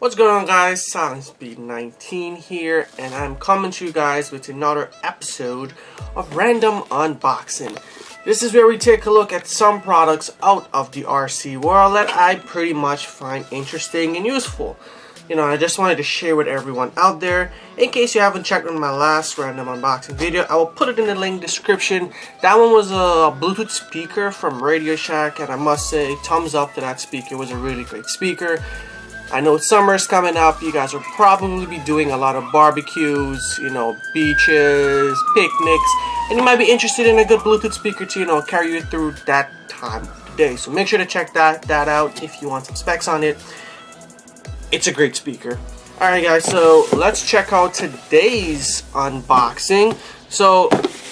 What's going on, guys? SilentSpeed19 here, and I'm coming to you guys with another episode of Random Unboxing. This is where we take a look at some products out of the RC world that I pretty much find interesting and useful. You know, I just wanted to share with everyone out there. In case you haven't checked on my last random unboxing video, I will put it in the link description. That one was a Bluetooth speaker from Radio Shack, and I must say, thumbs up to that speaker. It was a really great speaker. I know summer's coming up. You guys will probably be doing a lot of barbecues, you know, beaches, picnics, and you might be interested in a good Bluetooth speaker to, you know, carry you through that time of the day. So make sure to check that out if you want some specs on it. It's a great speaker. Alright guys, so let's check out today's unboxing. So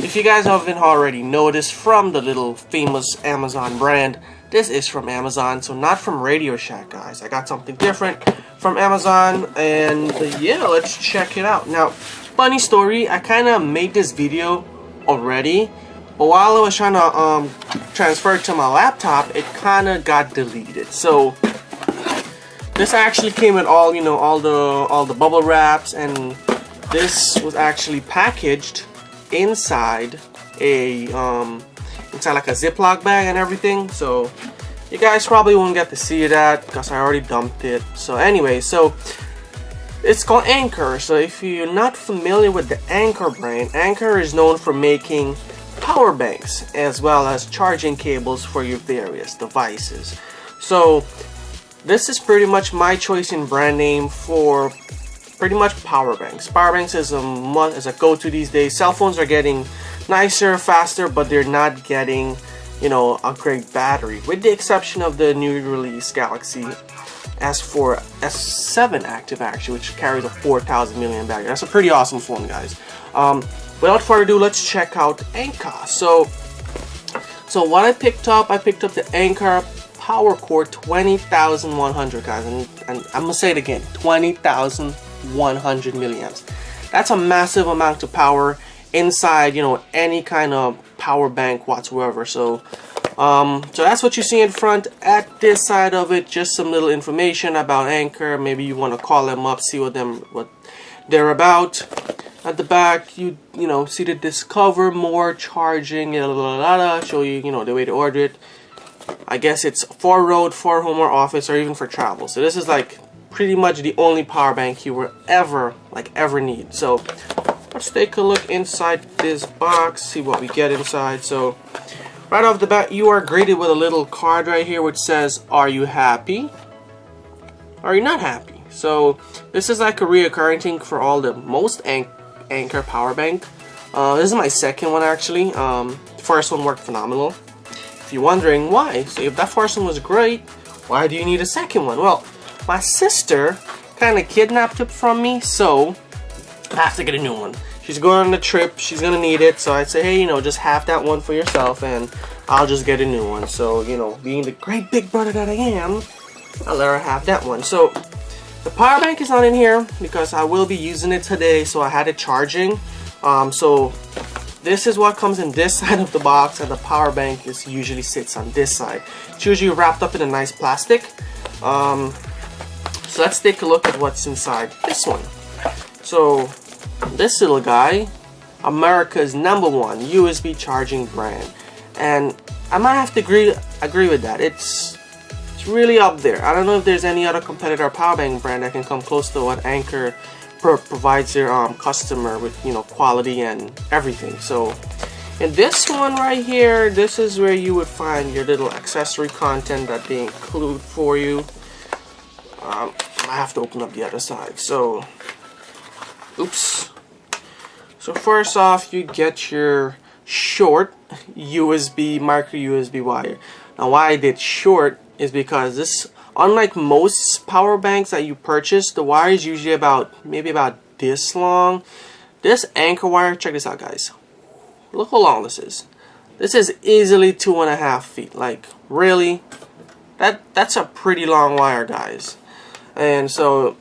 if you guys haven't already noticed from the little famous Amazon brand, this is from Amazon, so not from Radio Shack, guys. I got something different from Amazon, and yeah, let's check it out. Now, funny story, I kind of made this video already, but while I was trying to transfer it to my laptop, it kind of got deleted. So this actually came with all, you know, all the bubble wraps, and this was actually packaged inside a inside like a Ziploc bag and everything. So you guys probably won't get to see that because I already dumped it. So anyway, so it's called Anker. So if you're not familiar with the Anker brand, Anker is known for making power banks as well as charging cables for your various devices. So this is pretty much my choice in brand name for pretty much power banks. Power banks is a go-to these days. Cell phones are getting nicer, faster, but they're not getting, you know, a great battery, with the exception of the new release Galaxy S7 Active, actually, which carries a 4,000 milliamp battery. That's a pretty awesome phone, guys. Without further ado, let's check out Anker. So what I picked up the Anker PowerCore 20,100, guys, and I'm gonna say it again, 20,100 milliamps. That's a massive amount of power inside, you know, any kind of power bank whatsoever. So that's what you see in front. At this side of it, just some little information about Anker. Maybe you want to call them up, see what they're about. At the back, you know, see the Discover More charging, show you, you know, the way to order it. I guess it's for road, for home or office, or even for travel. So this is like pretty much the only power bank you will ever need. So let's take a look inside this box, see what we get inside. So right off the bat, you are greeted with a little card right here which says, "Are you happy? Are you not happy?" So this is like a reoccurring thing for all the most Anker power bank. This is my second one, actually. The first one worked phenomenal. If you're wondering why, so if that first one was great, why do you need a second one? Well, my sister kind of kidnapped it from me, so I have to get a new one. She's going on a trip, she's gonna need it, so I'd say, hey, you know, just have that one for yourself and I'll just get a new one. So, you know, being the great big brother that I am, I'll let her have that one. So the power bank is not in here because I will be using it today, so I had it charging. So this is what comes in this side of the box, and the power bank usually sits on this side. It's usually wrapped up in a nice plastic. So let's take a look at what's inside this one. So this little guy, America's #1 USB charging brand, and I might have to agree with that. It's really up there. I don't know if there's any other competitor power bank brand that can come close to what Anker provides their customer with, you know, quality and everything. So in this one right here, this is where you would find your little accessory content that they include for you. I have to open up the other side. So oops. So first off, you get your short USB, micro USB wire. Now why I did short is because this, unlike most power banks that you purchase, the wire is usually maybe about this long. This Anker wire, check this out, guys. Look how long this is. This is easily 2.5 feet. Like, really? That's a pretty long wire, guys. And so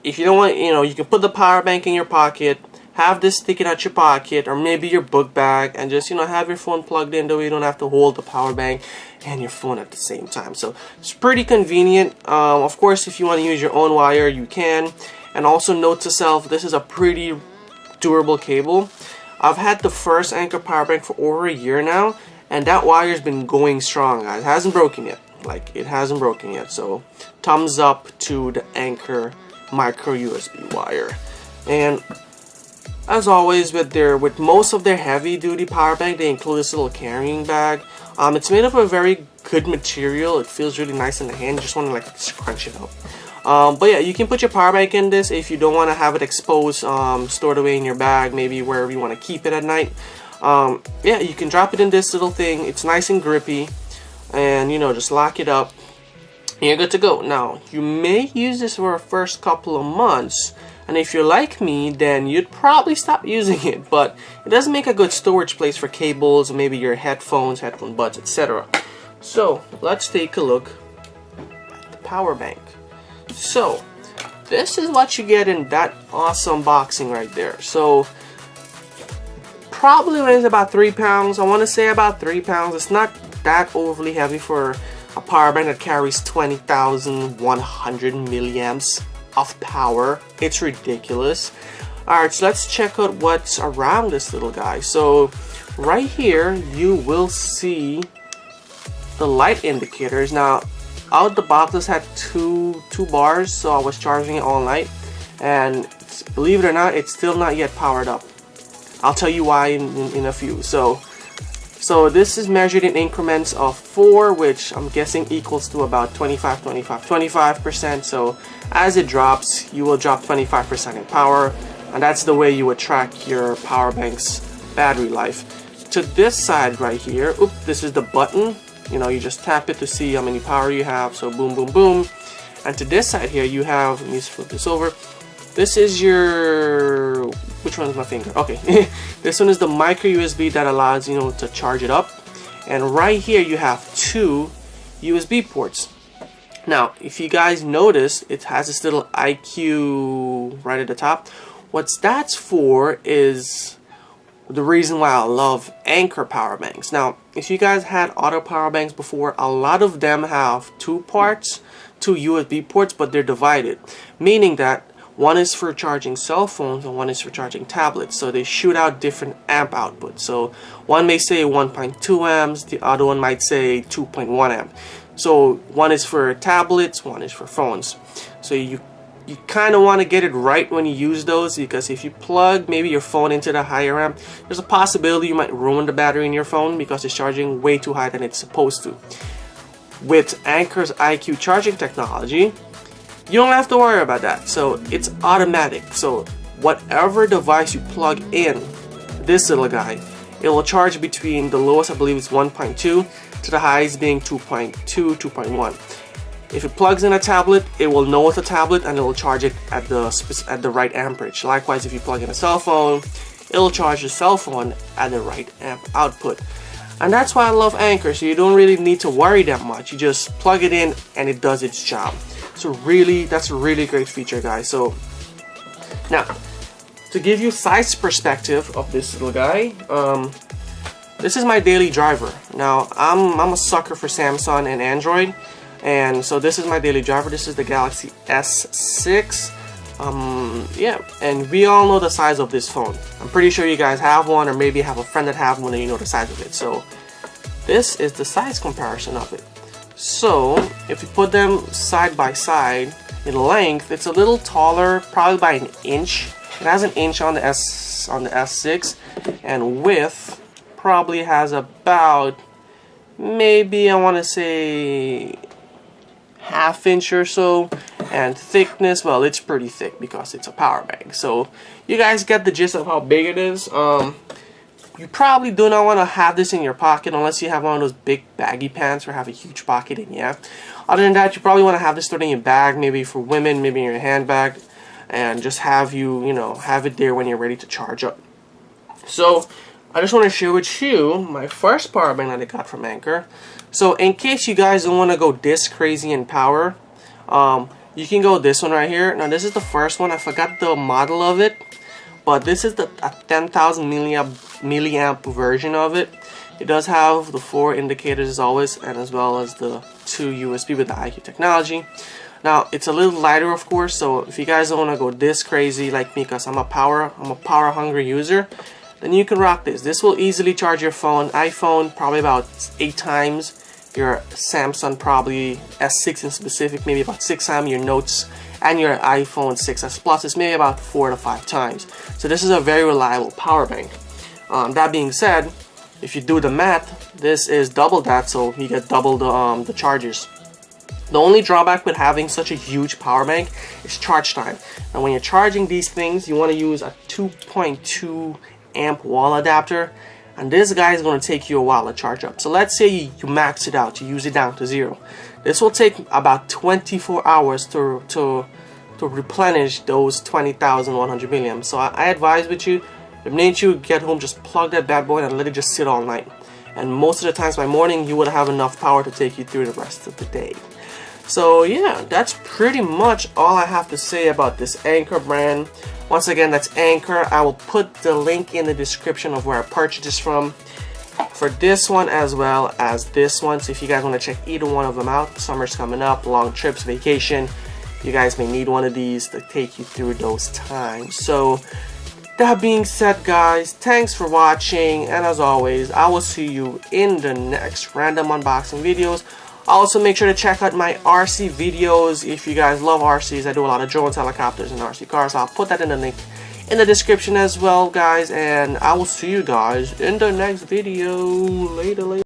if you don't want, you know, you can put the power bank in your pocket, have this sticking out your pocket or maybe your book bag, and just, you know, have your phone plugged in, though you don't have to hold the power bank and your phone at the same time. So it's pretty convenient. Of course, if you want to use your own wire, you can. And also note to self, this is a pretty durable cable. I've had the first Anker power bank for over a year now, and that wire's been going strong, guys. It hasn't broken yet. Like, it hasn't broken yet. So thumbs up to the Anker micro USB wire. And as always, with most of their heavy duty power bank, they include this little carrying bag. It's made of a very good material. It feels really nice in the hand. You just want to like crunch it out. But yeah, you can put your power bank in this if you don't want to have it exposed, stored away in your bag, maybe wherever you want to keep it at night. Yeah, you can drop it in this little thing. It's nice and grippy, and you know, just lock it up and you're good to go. Now, you may use this for the first couple of months, and if you're like me, then you'd probably stop using it, but it does make a good storage place for cables, maybe your headphones, headphone buds, etc. So let's take a look at the power bank. So this is what you get in that awesome boxing right there. So probably weighs about 3 pounds. I want to say about 3 pounds. It's not that overly heavy for a power bank that carries 20,100 milliamps of power. It's ridiculous. Alright, so let's check out what's around this little guy. So right here you will see the light indicators. Now out the box this had two bars, so I was charging it all night, and believe it or not, it's still not yet powered up. I'll tell you why in a few. So this is measured in increments of 4, which I'm guessing equals to about 25%. So as it drops, you will drop 25% in power, and that's the way you would track your power bank's battery life. To this side right here, this is the button. You know, you just tap it to see how many power you have. So boom, boom, boom. And to this side here, you have, let me just flip this over. This is your, which one is my finger? Okay, this one is the micro USB that allows, you know, to charge it up. And right here you have 2 USB ports. Now, if you guys notice, it has this little IQ right at the top. What that's for is the reason why I love Anker power banks. Now, if you guys had other power banks before, a lot of them have 2 parts, 2 USB ports, but they're divided, meaning that one is for charging cell phones and one is for charging tablets. So they shoot out different amp outputs. So one may say 1.2 amps, the other one might say 2.1 amp. So one is for tablets, one is for phones. So you kind of want to get it right when you use those, because if you plug maybe your phone into the higher amp, there's a possibility you might ruin the battery in your phone because it's charging way too high than it's supposed to. With Anker's IQ charging technology, you don't have to worry about that. So it's automatic. So whatever device you plug in this little guy, it will charge between the lowest, I believe it's 1.2, to the highest being 2.2, 2.1. If it plugs in a tablet, it will know it's a tablet and it will charge it at the right amperage. Likewise, if you plug in a cell phone, it will charge the cell phone at the right amp output. And that's why I love Anker. So you don't really need to worry that much. You just plug it in and it does its job. So really, that's a really great feature, guys. So now, to give you size perspective of this little guy, this is my daily driver. Now, I'm a sucker for Samsung and Android. And so this is my daily driver. This is the Galaxy S6. Yeah, and we all know the size of this phone. I'm pretty sure you guys have one, or maybe have a friend that have one and you know the size of it. So this is the size comparison of it. So if you put them side by side in length, it's a little taller, probably by an inch. It has an inch on the S6, and width probably has about, maybe I want to say, ½ inch or so. And thickness, well, it's pretty thick because it's a power bank. So you guys get the gist of how big it is. You probably do not want to have this in your pocket unless you have one of those big baggy pants or have a huge pocket in. Yeah, other than that, you probably want to have this stored in your bag, maybe for women, maybe in your handbag, and just have have it there when you're ready to charge up. So I just want to share with you my first power bank that I got from Anker. So in case you guys don't want to go this crazy in power, you can go this one right here. Now this is the first one. I forgot the model of it, but this is the 10,000 milliamp version of it. It does have the 4 indicators as always, and as well as the 2 USB with the IQ technology. Now it's a little lighter, of course, so if you guys don't want to go this crazy like me, because I'm a power hungry user, then you can rock this. This will easily charge your iPhone probably about 8 times, your Samsung probably S6 in specific maybe about 6 times, your Notes and your iPhone 6s Plus is maybe about 4 to 5 times. So this is a very reliable power bank. That being said, if you do the math, this is double that, so you get double the charges. The only drawback with having such a huge power bank is charge time. Now when you're charging these things, you want to use a 2.2 amp wall adapter, and this guy is going to take you a while to charge up. So let's say you max it out, you use it down to 0. This will take about 24 hours to replenish those 20,100 milliamps. So I advise with you, the minute you get home, just plug that bad boy and let it just sit all night. And most of the times by morning, you would have enough power to take you through the rest of the day. So yeah, that's pretty much all I have to say about this Anker brand. Once again, that's Anker. I will put the link in the description of where I purchased this from, for this one as well as this one. So if you guys want to check either one of them out, summer's coming up, long trips, vacation, you guys may need one of these to take you through those times. So that being said, guys, thanks for watching, and as always, I will see you in the next random unboxing videos. Also, make sure to check out my RC videos. If you guys love RCs, I do a lot of drones, helicopters, and RC cars. I'll put that in the link in the description as well, guys. And I will see you guys in the next video. Later.